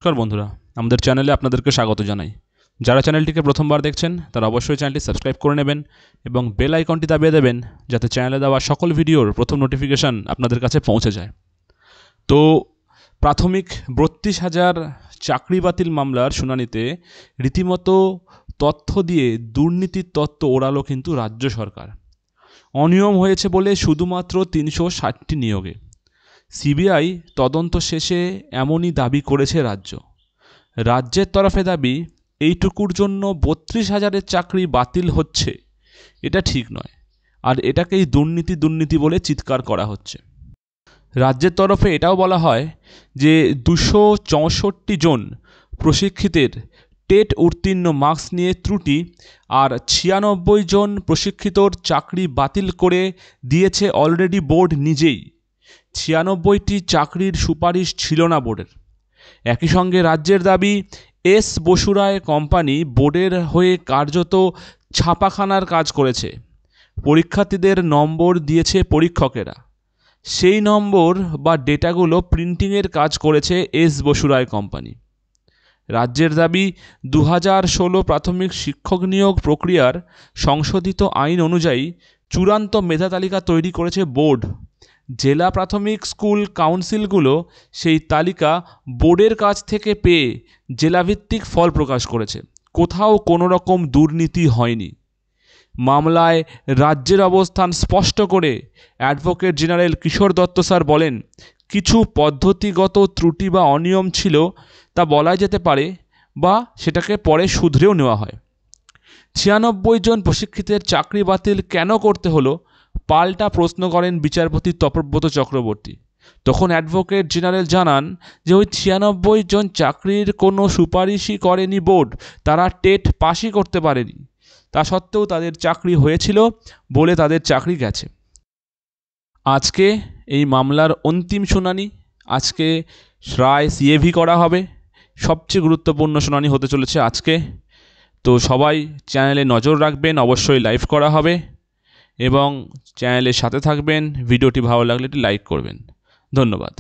নমস্কার বন্ধুরা, আমাদের চ্যানেলে আপনাদেরকে স্বাগত জানাই। যারা চ্যানেলটিকে প্রথমবার দেখছেন তারা অবশ্যই চ্যানেলটি সাবস্ক্রাইব করে নেবেন এবং বেল আইকনটি দাবিয়ে দেবেন যাতে চ্যানেলে দেওয়া সকল ভিডিওর প্রথম নোটিফিকেশান আপনাদের কাছে পৌঁছে যায়। তো প্রাথমিক ৩২,০০০ চাকরি বাতিল মামলার শুনানিতে রীতিমতো তথ্য দিয়ে দুর্নীতির তত্ত্ব ওড়ালো কিন্তু রাজ্য সরকার। অনিয়ম হয়েছে বলে শুধুমাত্র ৩৬০টি নিয়োগে। সিবিআই তদন্ত শেষে এমনই দাবি করেছে রাজ্য। রাজ্যের তরফে দাবি, এইটুকুর জন্য ৩২,০০০-এর চাকরি বাতিল হচ্ছে, এটা ঠিক নয়, আর এটাকেই দুর্নীতি বলে চিৎকার করা হচ্ছে। রাজ্যের তরফে এটাও বলা হয় যে ২৬৪ জন প্রশিক্ষিতের টেট উত্তীর্ণ মার্কস নিয়ে ত্রুটি আর ৯৬ জন প্রশিক্ষিতর চাকরি বাতিল করে দিয়েছে অলরেডি বোর্ড নিজেই। ৯৬টি চাকরির সুপারিশ ছিল না বোর্ডের। একই সঙ্গে রাজ্যের দাবি, এস বসুরায় কোম্পানি বোর্ডের হয়ে কার্যত ছাপাখানার কাজ করেছে। পরীক্ষার্থীদের নম্বর দিয়েছে পরীক্ষকেরা, সেই নম্বর বা ডেটাগুলো প্রিন্টিংয়ের কাজ করেছে এস বসুরায় কোম্পানি। রাজ্যের দাবি, ২০১৬ প্রাথমিক শিক্ষক নিয়োগ প্রক্রিয়ার সংশোধিত আইন অনুযায়ী চূড়ান্ত মেধা তালিকা তৈরি করেছে বোর্ড। জেলা প্রাথমিক স্কুল কাউন্সিলগুলো সেই তালিকা বোর্ডের কাছ থেকে পেয়ে জেলাভিত্তিক ফল প্রকাশ করেছে। কোথাও কোনো রকম দুর্নীতি হয়নি। মামলায় রাজ্যের অবস্থান স্পষ্ট করে অ্যাডভোকেট জেনারেল কিশোর দত্ত স্যার বলেন, কিছু পদ্ধতিগত ত্রুটি বা অনিয়ম ছিল, তা বলা যেতে পারে, বা সেটাকে পরে শুধরেও নেওয়া হয়। ৯৬ জন প্রশিক্ষিতের চাকরি বাতিল কেন করতে হলো, পাল্টা প্রশ্ন করেন বিচারপতি তপব্রত চক্রবর্তী। তখন অ্যাডভোকেট জেনারেল জানান যে ওই ৯৬ জন চাকরির কোনো সুপারিশই করেনি বোর্ড, তারা টেট পাসই করতে পারেনি। তা সত্ত্বেও তাদের চাকরি হয়েছিল বলে তাদের চাকরি গেছে। আজকে এই মামলার অন্তিম শুনানি, আজকে রায় সিএভি করা হবে। সবচেয়ে গুরুত্বপূর্ণ শুনানি হতে চলেছে আজকে। তো সবাই চ্যানেলে নজর রাখবেন, অবশ্যই লাইভ করা হবে এবং চ্যানেলের সাথে থাকবেন। ভিডিওটি ভালো লাগলে একটি লাইক করবেন। ধন্যবাদ।